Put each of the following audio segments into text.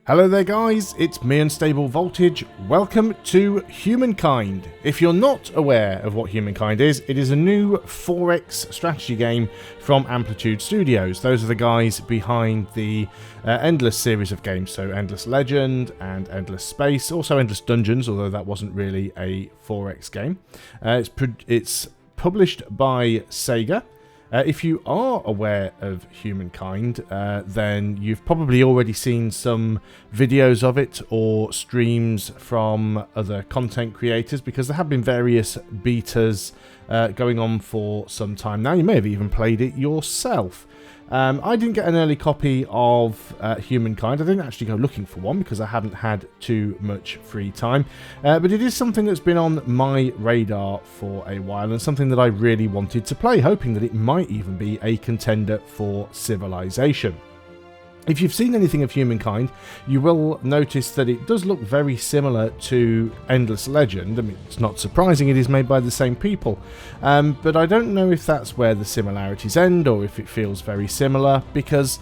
Hello there guys, it's me Unstable Voltage. Welcome to Humankind. If you're not aware of what Humankind is, it is a new 4X strategy game from Amplitude Studios. Those are the guys behind the Endless series of games, so Endless Legend and Endless Space, also Endless Dungeons, although that wasn't really a 4X game. It's published by Sega. If you are aware of Humankind, then you've probably already seen some videos of it or streams from other content creators, because there have been various betas going on for some time now. You may have even played it yourself. I didn't get an early copy of Humankind. I didn't actually go looking for one because I haven't had too much free time. But it is something that's been on my radar for a while and something that I really wanted to play, hoping that it might even be a contender for Civilization. If you've seen anything of Humankind, you will notice that it does look very similar to Endless Legend. I mean, it's not surprising, it is made by the same people. But I don't know if that's where the similarities end or if it feels very similar, because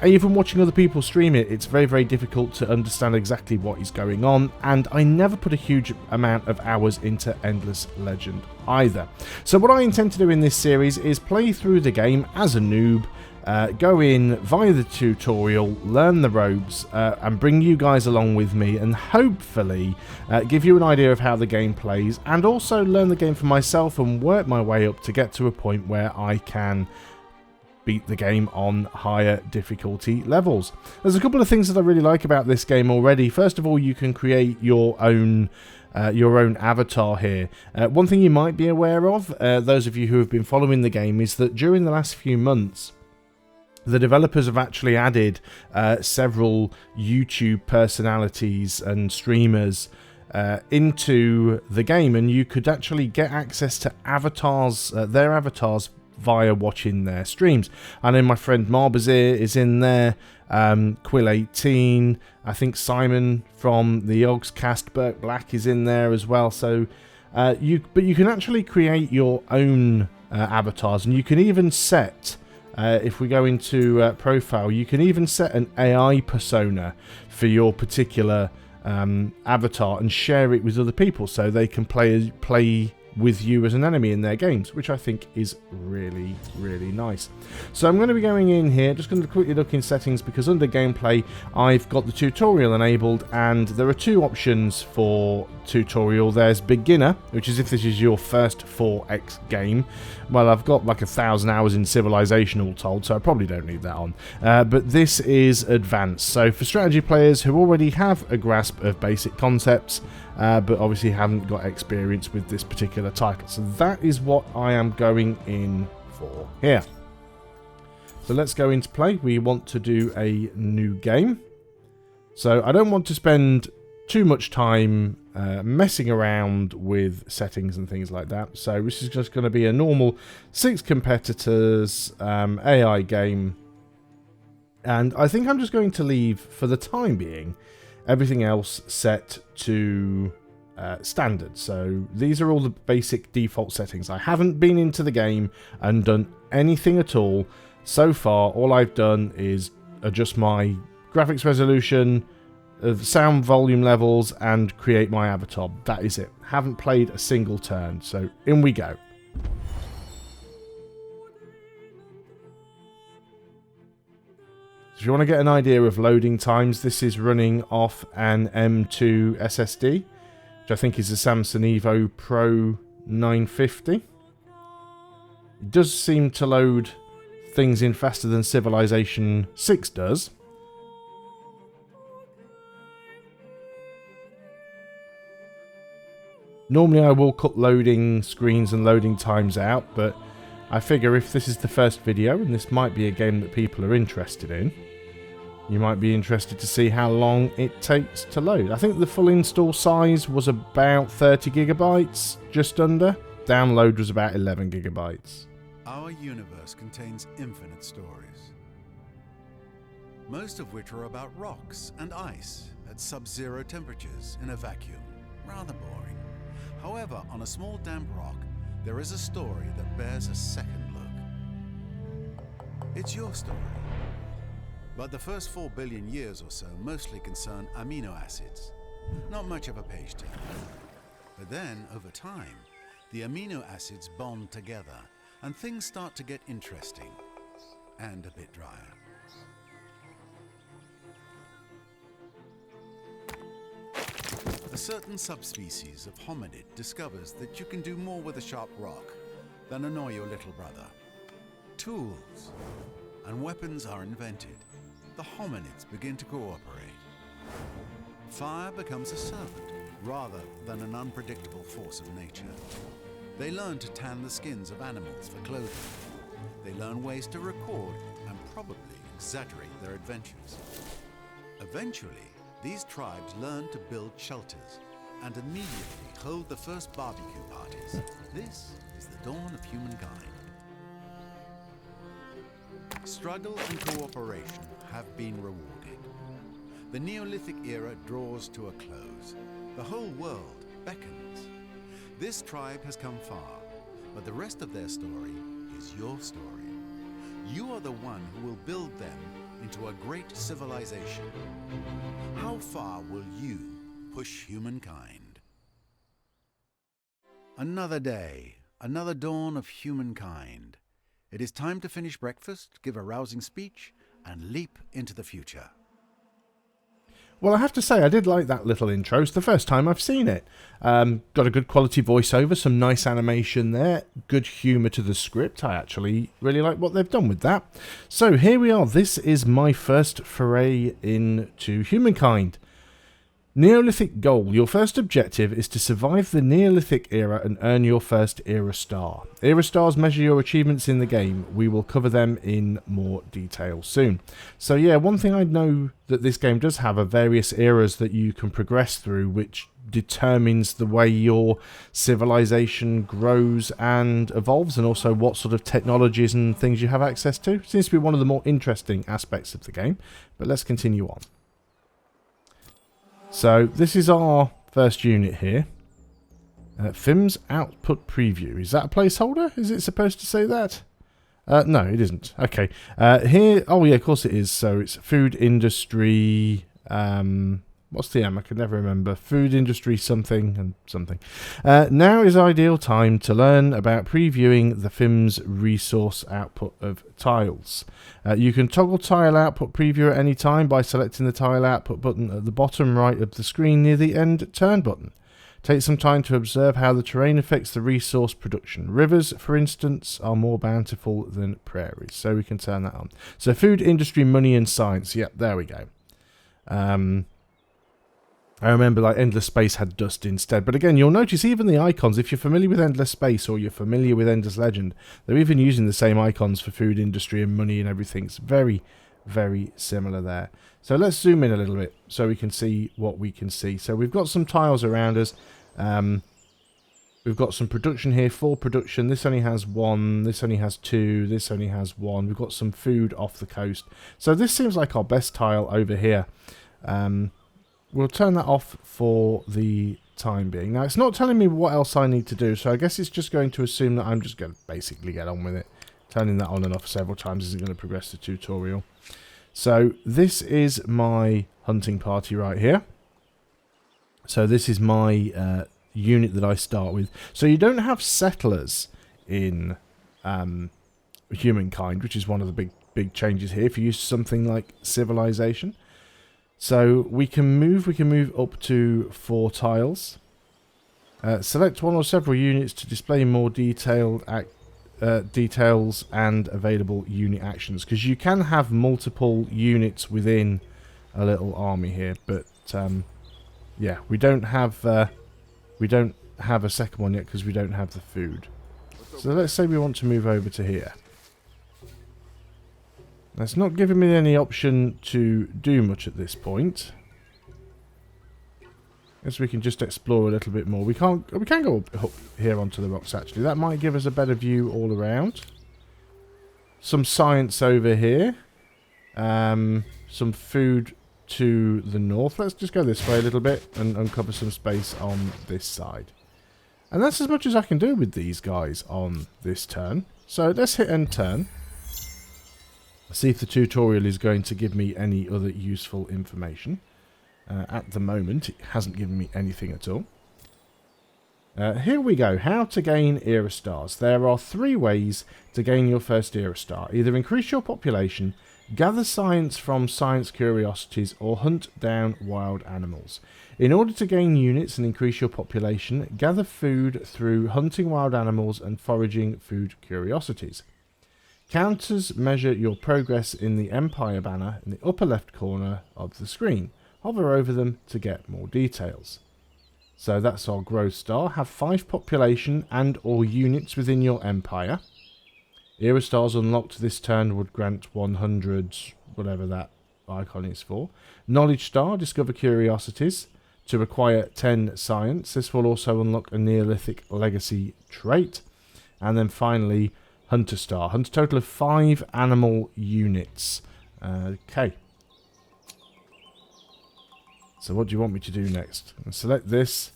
even watching other people stream it, it's very, very difficult to understand exactly what is going on, and I never put a huge amount of hours into Endless Legend either. So what I intend to do in this series is play through the game as a noob, go in via the tutorial, learn the ropes, and bring you guys along with me, and hopefully give you an idea of how the game plays, and also learn the game for myself and work my way up to get to a point where I can beat the game on higher difficulty levels. There's a couple of things that I really like about this game already. First of all, you can create your own avatar here. One thing you might be aware of, those of you who have been following the game, is that during the last few months, the developers have actually added several YouTube personalities and streamers into the game, and you could actually get access to avatars, their avatars, via watching their streams. I know my friend Marbazir is in there, Quill18, I think Simon from the Yogscast, Burt Black is in there as well. So you can actually create your own avatars, and you can even set, if we go into profile, you can even set an AI persona for your particular avatar and share it with other people, so they can play with you as an enemy in their games, which I think is really, really nice. So I'm going to be going in here, just going to quickly look in settings, because under gameplay I've got the tutorial enabled, and there are two options for tutorial. There's beginner, which is if this is your first 4X game. Well, I've got like 1,000 hours in Civilization all told, so I probably don't need that on. But this is advanced, so for strategy players who already have a grasp of basic concepts, but obviously haven't got experience with this particular title. So that is what I am going in for here. So let's go into play. We want to do a new game. So I don't want to spend too much time messing around with settings and things like that. So this is just going to be a normal 6 competitors AI game. And I think I'm just going to leave, for the time being, everything else set to standard. So these are all the basic default settings. I haven't been into the game and done anything at all. So far, all I've done is adjust my graphics resolution, sound volume levels, and create my avatar. That is it. Haven't played a single turn. So in we go. If you want to get an idea of loading times, this is running off an M2 SSD, which I think is a Samsung Evo Pro 950. It does seem to load things in faster than Civilization 6 does. Normally I will cut loading screens and loading times out, but I figure if this is the first video, and this might be a game that people are interested in, you might be interested to see how long it takes to load. I think the full install size was about 30 gigabytes, just under. Download was about 11 gigabytes. Our universe contains infinite stories, most of which are about rocks and ice at sub-zero temperatures in a vacuum. Rather boring. However, on a small damp rock, there is a story that bears a second look. It's your story. But the first 4 billion years or so mostly concern amino acids. Not much of a page turner. But then, over time, the amino acids bond together, and things start to get interesting. And a bit drier. A certain subspecies of hominid discovers that you can do more with a sharp rock than annoy your little brother. Tools and weapons are invented. The hominids begin to cooperate. Fire becomes a servant rather than an unpredictable force of nature. They learn to tan the skins of animals for clothing. They learn ways to record and probably exaggerate their adventures. Eventually, these tribes learn to build shelters and immediately hold the first barbecue parties. This is the dawn of humankind. Struggle and cooperation have been rewarded. The Neolithic era draws to a close. The whole world beckons. This tribe has come far, but the rest of their story is your story. You are the one who will build them into a great civilization. How far will you push humankind? Another day, another dawn of humankind. It is time to finish breakfast, give a rousing speech, and leap into the future. Well, I have to say, I did like that little intro. It's the first time I've seen it. Got a good quality voiceover, some nice animation there, good humour to the script. I actually really like what they've done with that. So here we are. This is my first foray into Humankind. Neolithic goal. Your first objective is to survive the Neolithic era and earn your first era star. Era stars measure your achievements in the game. We will cover them in more detail soon. So yeah, one thing I know that this game does have are various eras that you can progress through, which determines the way your civilization grows and evolves, and also what sort of technologies and things you have access to. Seems to be one of the more interesting aspects of the game, but let's continue on. So this is our first unit here. FIM's output preview. Is that a placeholder? Is it supposed to say that? No, it isn't. Okay. Here, oh yeah, of course it is. So it's food industry. What's the M? I can never remember. Food industry something and something. Now is ideal time to learn about previewing the FIM's resource output of tiles. You can toggle tile output preview at any time by selecting the tile output button at the bottom right of the screen near the end turn button. Take some time to observe how the terrain affects the resource production. Rivers, for instance, are more bountiful than prairies, so we can turn that on. So food industry, money and science. Yep, there we go. I remember like Endless Space had dust instead. But again, you'll notice even the icons, if you're familiar with Endless Space or you're familiar with Endless Legend, they're even using the same icons for food industry and money and everything. It's very, very similar there. So let's zoom in a little bit so we can see what we can see. So we've got some tiles around us. We've got some production here, 4 production. This only has 1, this only has 2, this only has 1. We've got some food off the coast. So this seems like our best tile over here. We'll turn that off for the time being. Now, it's not telling me what else I need to do, so I guess it's just going to assume that I'm just going to basically get on with it. Turning that on and off several times isn't going to progress the tutorial. So, this is my hunting party right here. So, this is my unit that I start with. So, you don't have settlers in Humankind, which is one of the big changes here. If you use something like civilization. So we can move up to 4 tiles. Select one or several units to display more detailed details and available unit actions, because you can have multiple units within a little army here. But yeah, we don't have a second one yet because we don't have the food. So let's say we want to move over to here. That's not giving me any option to do much at this point. Guess we can just explore a little bit more. We can go up here onto the rocks actually. That might give us a better view all around. Some science over here. Some food to the north. Let's just go this way a little bit and uncover some space on this side. And that's as much as I can do with these guys on this turn. So let's hit end turn. See if the tutorial is going to give me any other useful information. At the moment, it hasn't given me anything at all. Here we go. How to gain era stars. There are 3 ways to gain your first era star. Either increase your population, gather science from science curiosities, or hunt down wild animals. In order to gain units and increase your population, gather food through hunting wild animals and foraging food curiosities. Counters measure your progress in the Empire banner in the upper left corner of the screen. Hover over them to get more details. So that's our growth star. Have 5 population and or units within your empire. Era stars unlocked this turn would grant 100, whatever that icon is for. Knowledge star, discover curiosities. To acquire 10 science. This will also unlock a Neolithic legacy trait. And then finally, hunter star. Hunt a total of 5 animal units. Okay. So what do you want me to do next? I'm going to select this.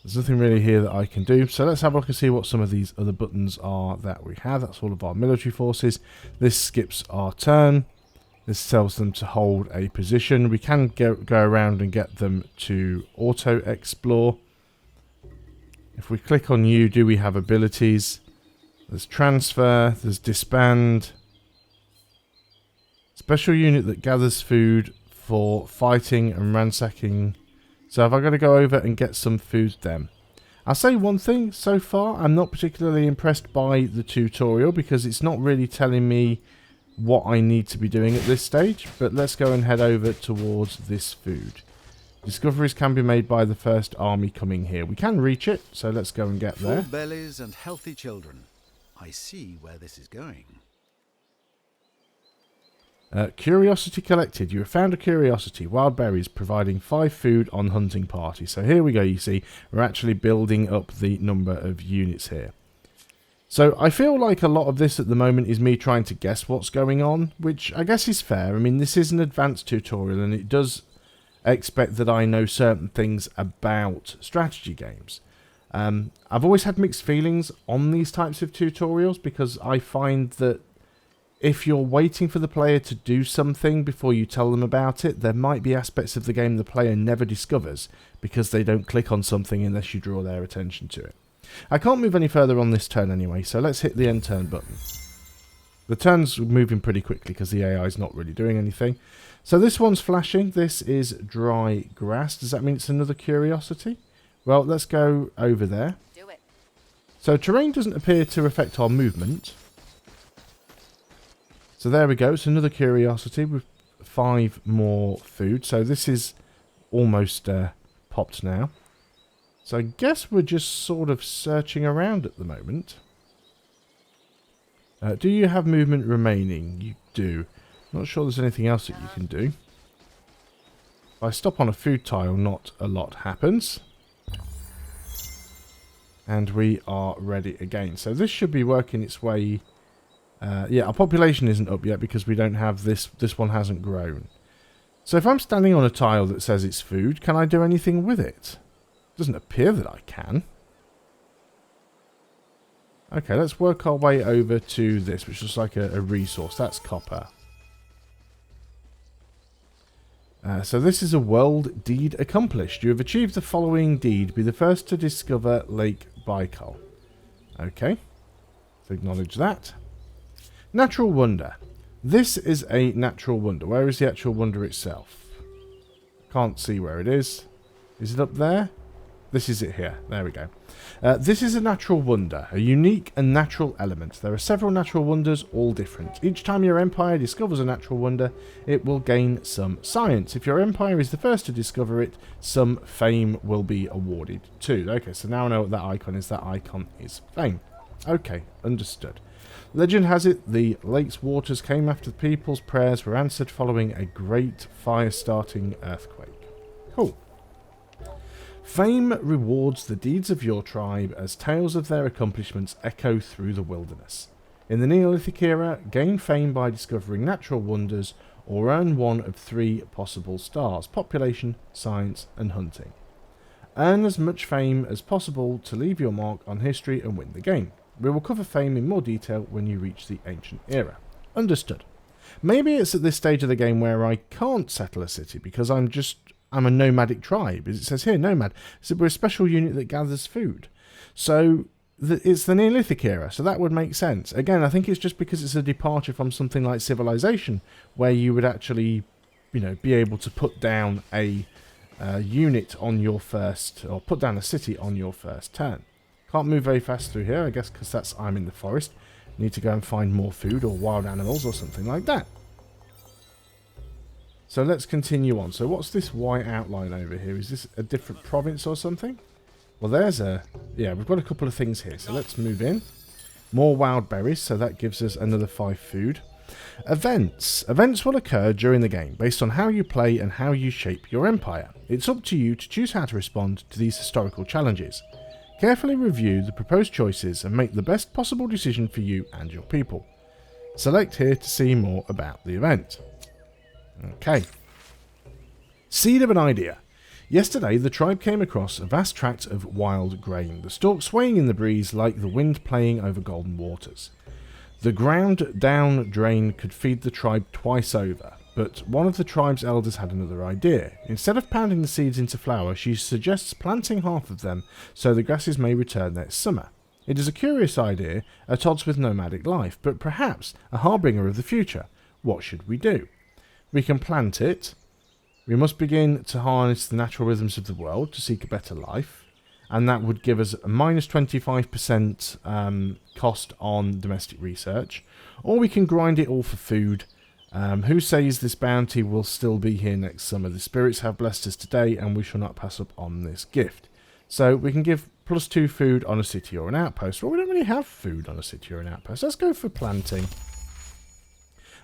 There's nothing really here that I can do. So let's have a look and see what some of these other buttons are that we have. That's all of our military forces. This skips our turn. This tells them to hold a position. We can go around and get them to auto-explore. If we click on you, do we have abilities? There's transfer. There's disband. Special unit that gathers food for fighting and ransacking. So have I got to go over and get some food then? I'll say one thing so far. I'm not particularly impressed by the tutorial because it's not really telling me what I need to be doing at this stage. But let's go and head over towards this food. Discoveries can be made by the first army coming here. We can reach it, so let's go and get there. Full bellies and healthy children. I see where this is going. Curiosity collected. You have found a curiosity. Wild berries providing 5 food on hunting party. So here we go. You see, we're actually building up the number of units here. So I feel like a lot of this at the moment is me trying to guess what's going on, which I guess is fair. I mean, this is an advanced tutorial and it does expect that I know certain things about strategy games. I've always had mixed feelings on these types of tutorials because I find that if you're waiting for the player to do something before you tell them about it, there might be aspects of the game the player never discovers because they don't click on something unless you draw their attention to it. I can't move any further on this turn anyway, so let's hit the end turn button. The turn's moving pretty quickly because the AI is not really doing anything. So this one's flashing. This is dry grass. Does that mean it's another curiosity? Well, let's go over there. Do it. So terrain doesn't appear to affect our movement. So there we go. It's another curiosity with 5 more food. So this is almost popped now. So I guess we're just sort of searching around at the moment. Do you have movement remaining? You do. Not sure there's anything else that you can do. If I stop on a food tile, not a lot happens. And we are ready again. So this should be working its way. Yeah, our population isn't up yet because we don't have this. This one hasn't grown. So if I'm standing on a tile that says it's food, can I do anything with it? Doesn't appear that I can. Okay, let's work our way over to this, which is like a resource. That's copper. So this is a world deed accomplished. You have achieved the following deed. Be the first to discover Lake Baikal. Okay. So acknowledge that. Natural wonder. This is a natural wonder. Where is the actual wonder itself? Can't see where it is. Is it up there? This is it here. There we go. This is a natural wonder, a unique and natural element. There are several natural wonders, all different. Each time your empire discovers a natural wonder, it will gain some science. If your empire is the first to discover it, some fame will be awarded too. Okay, so now I know what that icon is. That icon is fame. Okay, understood. Legend has it, the lake's waters came after the people's prayers were answered following a great fire-starting earthquake. Cool. Fame rewards the deeds of your tribe as tales of their accomplishments echo through the wilderness. In the Neolithic era, gain fame by discovering natural wonders or earn one of 3 possible stars: population, science, and hunting. Earn as much fame as possible to leave your mark on history and win the game. We will cover fame in more detail when you reach the ancient era. Understood. Maybe it's at this stage of the game where I can't settle a city because I'm a nomadic tribe. As it says here, nomad. So we're a special unit that gathers food. So it's the Neolithic era, so that would make sense. Again, I think it's just because it's a departure from something like civilization, where you would actually, be able to put down a unit on your first, or put down a city on your first turn. Can't move very fast through here, I guess, because I'm in the forest. Need to go and find more food or wild animals or something like that. So let's continue on. So what's this white outline over here? Is this a different province or something? Well, we've got a couple of things here. So let's move in. More wild berries, so that gives us another 5 food. Events. Events will occur during the game based on how you play and how you shape your empire. It's up to you to choose how to respond to these historical challenges. Carefully review the proposed choices and make the best possible decision for you and your people. Select here to see more about the event. Okay. Seed of an idea. Yesterday, the tribe came across a vast tract of wild grain, the stalks swaying in the breeze like the wind playing over golden waters. The ground down drain could feed the tribe twice over, but one of the tribe's elders had another idea. Instead of pounding the seeds into flour, she suggests planting half of them so the grasses may return next summer. It is a curious idea, at odds with nomadic life, but perhaps a harbinger of the future. What should we do? We can plant it. We must begin to harness the natural rhythms of the world to seek a better life, and that would give us a minus 25% cost on domestic research, or we can grind it all for food. Who says this bounty will still be here next summer? The spirits have blessed us today, and we shall not pass up on this gift. So we can give +2 food on a city or an outpost. Well, we don't really have food on a city or an outpost. Let's go for planting.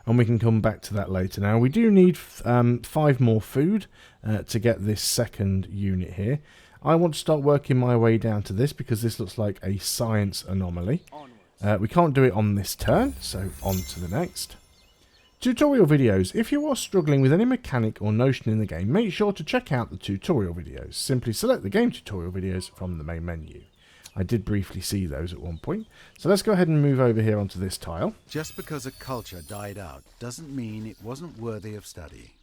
And we can come back to that later. Now, we do need 5 more food to get this second unit here. I want to start working my way down to this because this looks like a science anomaly. We can't do it on this turn, so on to the next. Tutorial videos. If you are struggling with any mechanic or notion in the game, make sure to check out the tutorial videos. Simply select the game tutorial videos from the main menu. I did briefly see those at one point. So let's go ahead and move over here onto this tile. Just because a culture died out doesn't mean it wasn't worthy of study.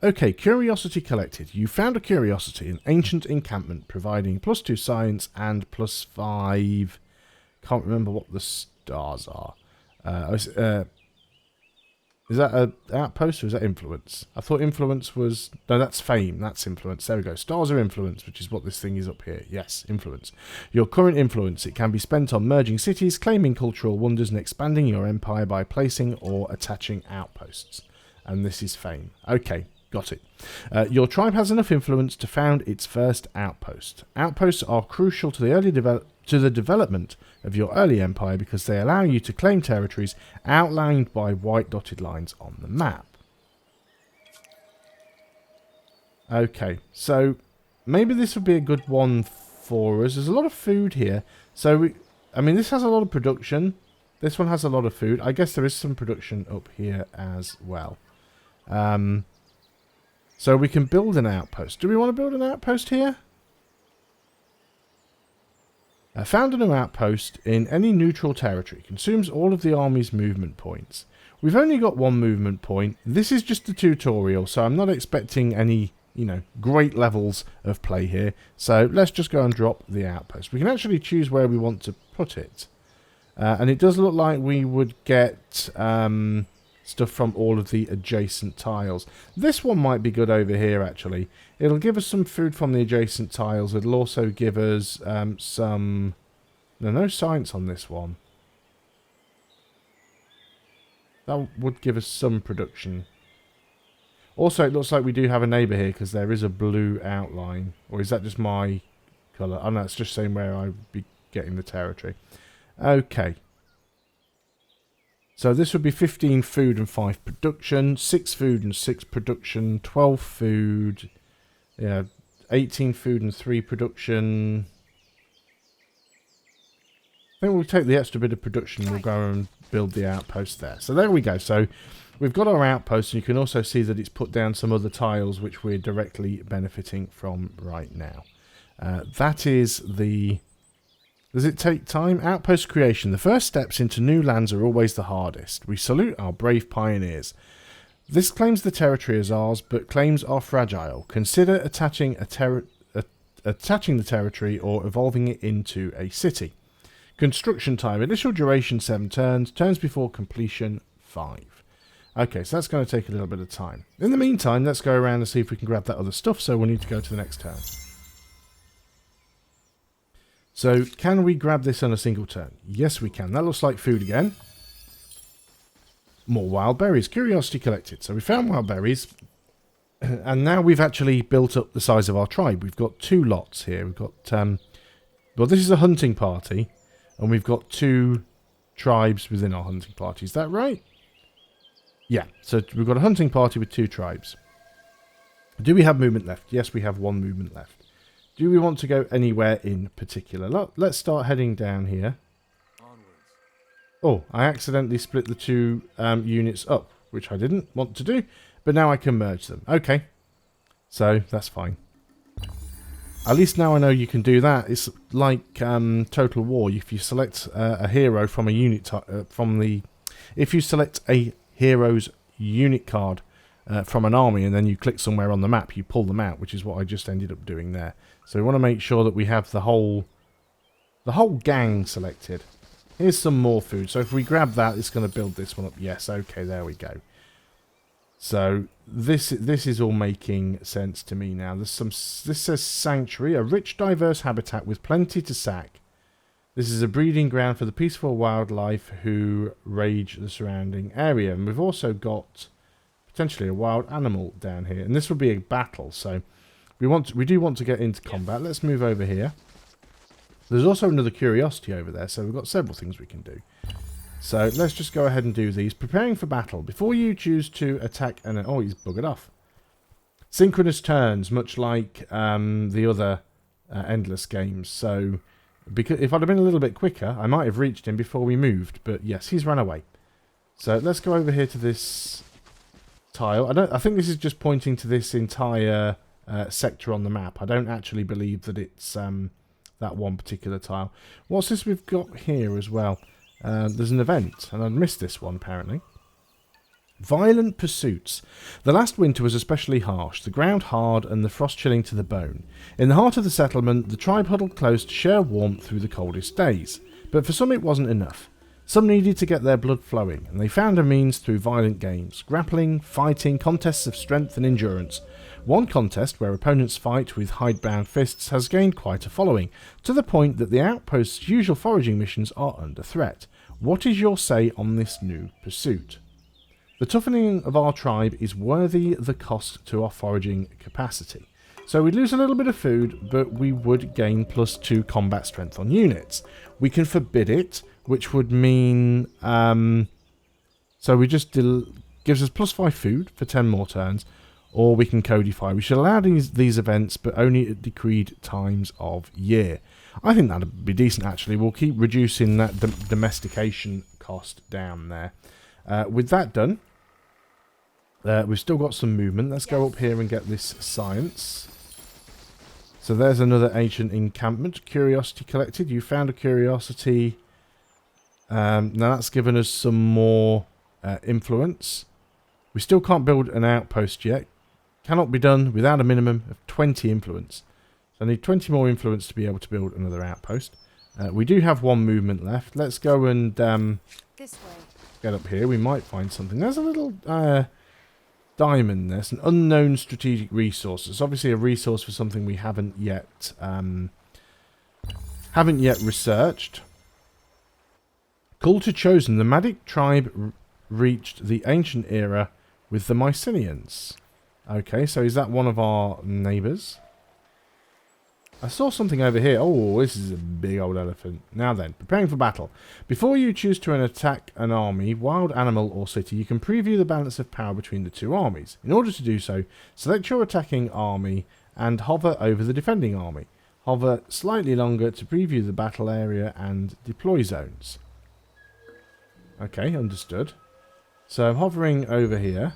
Okay, curiosity collected. You found a curiosity, an ancient encampment, providing +2 science and +5... Can't remember what the stars are. Is that an outpost or is that influence? I thought influence was... No, that's fame. That's influence. There we go. Stars are influence, which is what this thing is up here. Yes, influence. Your current influence. It can be spent on merging cities, claiming cultural wonders, and expanding your empire by placing or attaching outposts. And this is fame. Okay, got it. Your tribe has enough influence to found its first outpost. Outposts are crucial to the development of your early empire because they allow you to claim territories outlined by white dotted lines on the map. Okay, so maybe this would be a good one for us. There's a lot of food here. So, this has a lot of production. This one has a lot of food. I guess there is some production up here as well. So we can build an outpost. Do we want to build an outpost here? Found a new outpost in any neutral territory. Consumes all of the army's movement points. We've only got 1 movement point. This is just a tutorial, so I'm not expecting any, great levels of play here. So let's just go and drop the outpost. We can actually choose where we want to put it. And it does look like we would get stuff from all of the adjacent tiles. This one might be good over here, actually. It'll give us some food from the adjacent tiles. It'll also give us some... No science on this one. That would give us some production. Also, it looks like we do have a neighbour here because there is a blue outline. Or is that just my colour? Oh no, it's just saying where I would be getting the territory. Okay. So this would be 15 food and 5 production, 6 food and 6 production, 12 food, 18 food and 3 production. I think we'll take the extra bit of production and we'll go and build the outpost there. So there we go. So we've got our outpost, and you can also see that it's put down some other tiles which we're directly benefiting from right now. That is the Does it take time? Outpost creation. The first steps into new lands are always the hardest. We salute our brave pioneers. This claims the territory as ours, but claims are fragile. Consider attaching the territory or evolving it into a city. Construction time. Initial duration 7 turns. Turns before completion 5. Okay, so that's going to take a little bit of time. In the meantime, let's go around and see if we can grab that other stuff. So we'll need to go to the next turn. So, can we grab this on a single turn? Yes, we can. That looks like food again. More wild berries. Curiosity collected. So we found wild berries. And now we've actually built up the size of our tribe. We've got 2 lots here. We've got... well, this is a hunting party. And we've got 2 tribes within our hunting party. Is that right? Yeah. So we've got a hunting party with 2 tribes. Do we have movement left? Yes, we have 1 movement left. Do we want to go anywhere in particular? Let's start heading down here. Oh, I accidentally split the 2 units up, which I didn't want to do, but now I can merge them. Okay, so that's fine. At least now I know you can do that. It's like Total War. If you select a hero from a unit if you select a hero's unit card from an army and then you click somewhere on the map, you pull them out, which is what I just ended up doing there. So we want to make sure that we have the whole gang selected. Here's some more food. So if we grab that, it's going to build this one up. Yes, okay, there we go. So this is all making sense to me now. This says sanctuary, a rich, diverse habitat with plenty to sack. This is a breeding ground for the peaceful wildlife who rage the surrounding area. And we've also got potentially a wild animal down here. And this will be a battle, so we do want to get into combat. Let's move over here. There's also another curiosity over there, so we've got several things we can do. So let's just go ahead and do these. Preparing for battle. Before you choose to attack an... Oh, he's buggered off. Synchronous turns, much like the other endless games. So because if I'd have been a little bit quicker, I might have reached him before we moved. But yes, he's run away. So let's go over here to this tile. I think this is just pointing to this entire sector on the map. I don't actually believe that it's that one particular tile. What's this we've got here as well? There's an event, and I'd missed this one apparently. Violent pursuits. The last winter was especially harsh, the ground hard and the frost chilling to the bone. In the heart of the settlement, the tribe huddled close to share warmth through the coldest days. But for some it wasn't enough. Some needed to get their blood flowing, and they found a means through violent games, grappling, fighting, contests of strength and endurance. One contest, where opponents fight with hidebound fists, has gained quite a following, to the point that the outpost's usual foraging missions are under threat. What is your say on this new pursuit? The toughening of our tribe is worthy the cost to our foraging capacity. So we'd lose a little bit of food, but we would gain +2 combat strength on units. We can forbid it, which would mean... so we just gives us +5 food for 10 more turns, or we can codify. We should allow these events, but only at decreed times of year. I think that'd be decent, actually. We'll keep reducing that domestication cost down there. With that done, we've still got some movement. Let's go up here and get this science. So there's another ancient encampment. Curiosity collected. You found a curiosity. Now that's given us some more influence. We still can't build an outpost yet. Cannot be done without a minimum of 20 influence. So I need 20 more influence to be able to build another outpost. We do have 1 movement left. Let's go and this way. Get up here. We might find something. There's a little diamond there. It's an unknown strategic resource. It's obviously a resource for something we haven't yet researched. Culture chosen. The Nomadic tribe reached the ancient era with the Mycenaeans. Okay, so is that one of our neighbours? I saw something over here. Oh, this is a big old elephant. Now then, preparing for battle. Before you choose to attack an army, wild animal or city, you can preview the balance of power between the 2 armies. In order to do so, select your attacking army and hover over the defending army. Hover slightly longer to preview the battle area and deploy zones. Okay, understood. So I'm hovering over here.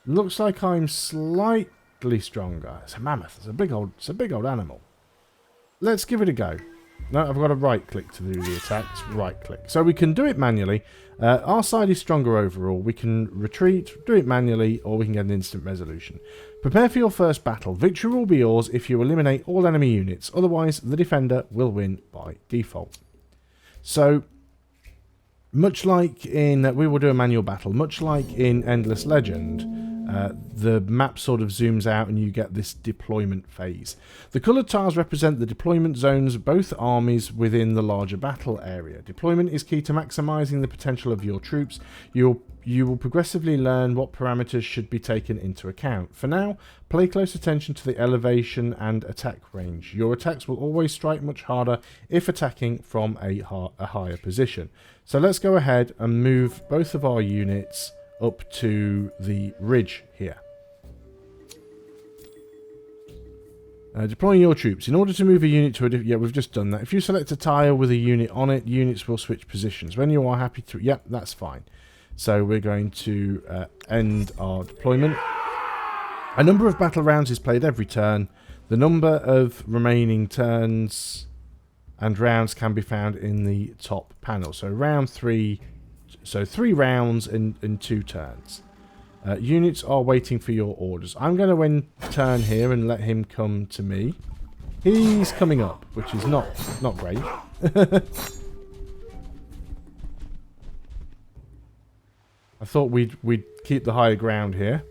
Looks like I'm slightly stronger. It's a mammoth. It's a big old animal. Let's give it a go. No, I've got to right click to do the attacks. Right click. So we can do it manually. Our side is stronger overall. We can retreat, do it manually, or we can get an instant resolution. Prepare for your first battle. Victory will be yours if you eliminate all enemy units. Otherwise, the defender will win by default. So, much like in... we will do a manual battle. Much like in Endless Legend... the map sort of zooms out and you get this deployment phase. The coloured tiles represent the deployment zones of both armies within the larger battle area. Deployment is key to maximising the potential of your troops. You will progressively learn what parameters should be taken into account. For now, pay close attention to the elevation and attack range. Your attacks will always strike much harder if attacking from a higher position. So let's go ahead and move both of our units up to the ridge here. Deploying your troops. In order to move a unit to a different... yeah, we've just done that. If you select a tile with a unit on it, units will switch positions. When you are happy to... yep, that's fine. So we're going to end our deployment. A number of battle rounds is played every turn. The number of remaining turns and rounds can be found in the top panel. So round 3... so 3 rounds in 2 turns. Units are waiting for your orders. I'm going to end turn here and let him come to me. He's coming up, which is not great. I thought we'd keep the higher ground here.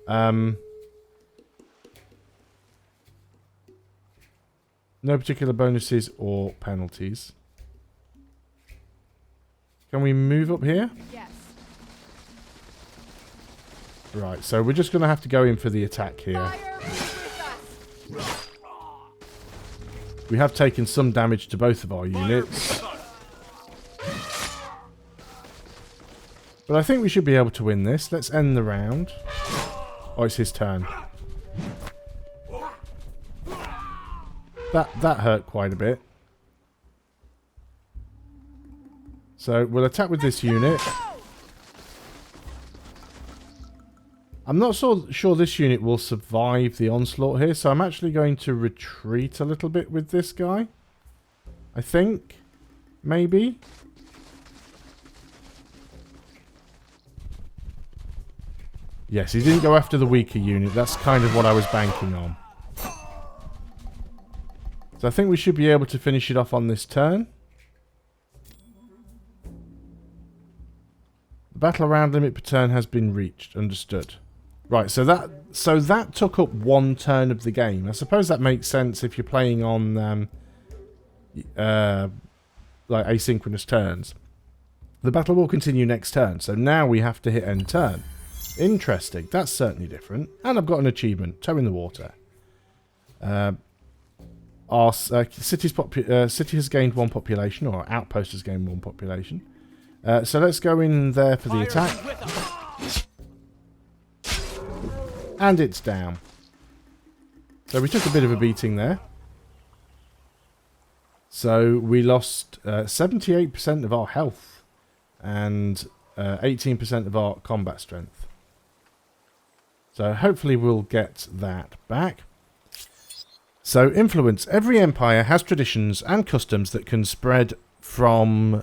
No particular bonuses or penalties. Can we move up here? Yes. Right, so we're just going to have to go in for the attack here. We have taken some damage to both of our units. But I think we should be able to win this. Let's end the round. Oh, it's his turn. That hurt quite a bit. So we'll attack with this unit. I'm not so sure this unit will survive the onslaught here, so I'm actually going to retreat a little bit with this guy. I think. Maybe. Yes, he didn't go after the weaker unit. That's kind of what I was banking on. So I think we should be able to finish it off on this turn. The battle round limit per turn has been reached. Understood. Right, so that took up 1 turn of the game. I suppose that makes sense if you're playing on like asynchronous turns. The battle will continue next turn, so now we have to hit end turn. Interesting. That's certainly different. And I've got an achievement. Toe in the water. Our city has gained 1 population, or our outpost has gained 1 population. So let's go in there for the attack. And it's down. So we took a bit of a beating there. So we lost 78% of our health and 18% of our combat strength. So hopefully we'll get that back. So influence. Every empire has traditions and customs that can spread from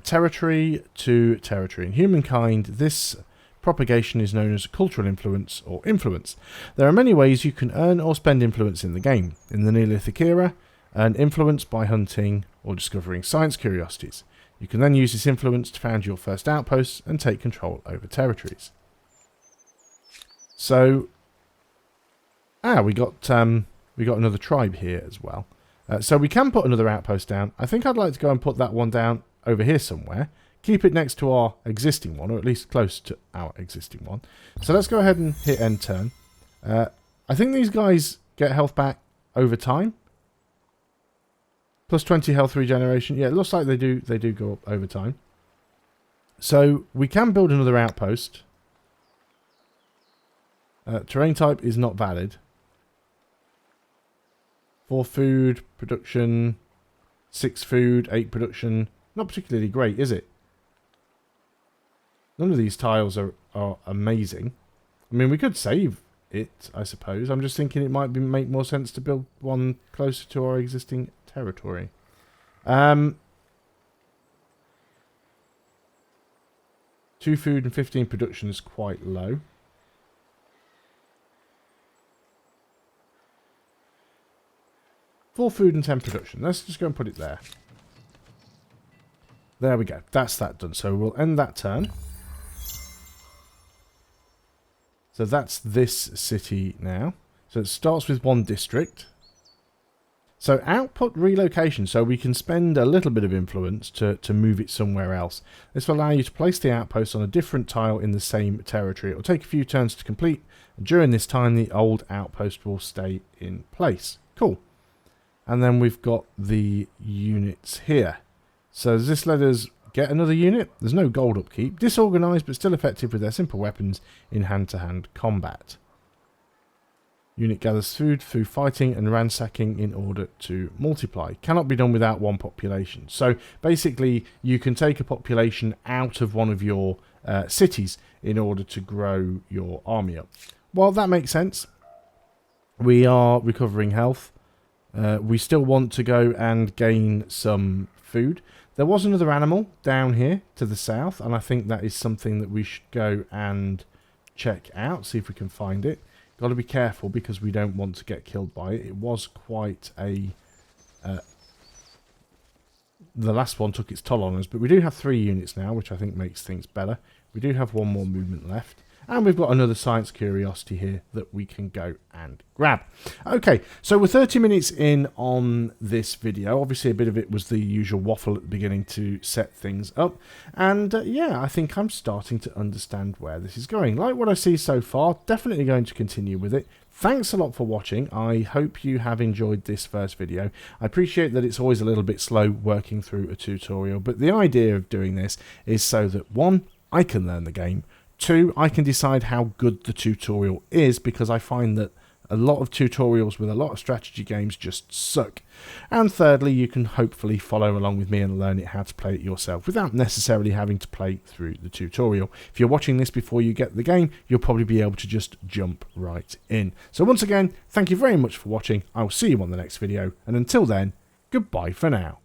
territory to territory. In Humankind, this propagation is known as cultural influence or influence. There are many ways you can earn or spend influence in the game. In the Neolithic era, earn influence by hunting or discovering science curiosities. You can then use this influence to found your first outposts and take control over territories. So, we got another tribe here as well. So we can put another outpost down. I think I'd like to go and put that one down over here somewhere. Keep it next to our existing one, or at least close to our existing one. So let's go ahead and hit end turn. I think these guys get health back over time. Plus 20 health regeneration. Yeah, it looks like they do go up over time. So we can build another outpost. Terrain type is not valid. 4 food, production, 6 food, 8 production. Not particularly great, is it? None of these tiles are amazing. I mean, we could save it, I suppose. I'm just thinking it might make more sense to build one closer to our existing territory. 2 food and 15 production is quite low. Four food and 10 production. Let's just go and put it there. There we go. That's that done. So we'll end that turn. So that's this city now. So it starts with 1 district. So output relocation. So we can spend a little bit of influence to move it somewhere else. This will allow you to place the outpost on a different tile in the same territory. It will take a few turns to complete. And during this time, the old outpost will stay in place. Cool. And then we've got the units here. So does this let us get another unit? There's no gold upkeep. Disorganised but still effective with their simple weapons in hand-to-hand combat. Unit gathers food through fighting and ransacking in order to multiply. Cannot be done without 1 population. So basically you can take a population out of one of your cities in order to grow your army up. Well, that makes sense. We are recovering health. We still want to go and gain some food. There was another animal down here to the south, and I think that is something that we should go and check out, see if we can find it. Got to be careful because we don't want to get killed by it. It was quite a... the last one took its toll on us, but we do have 3 units now, which I think makes things better. We do have 1 more movement left. And we've got another science curiosity here that we can go and grab. Okay, so we're 30 minutes in on this video. Obviously, a bit of it was the usual waffle at the beginning to set things up. And yeah, I think I'm starting to understand where this is going. Like what I see so far, definitely going to continue with it. Thanks a lot for watching. I hope you have enjoyed this first video. I appreciate that it's always a little bit slow working through a tutorial, but the idea of doing this is so that 1, I can learn the game. 2, I can decide how good the tutorial is, because I find that a lot of tutorials with a lot of strategy games just suck. And thirdly, you can hopefully follow along with me and learn it how to play it yourself without necessarily having to play through the tutorial. If you're watching this before you get the game, you'll probably be able to just jump right in. So once again, thank you very much for watching. I will see you on the next video, and until then, goodbye for now.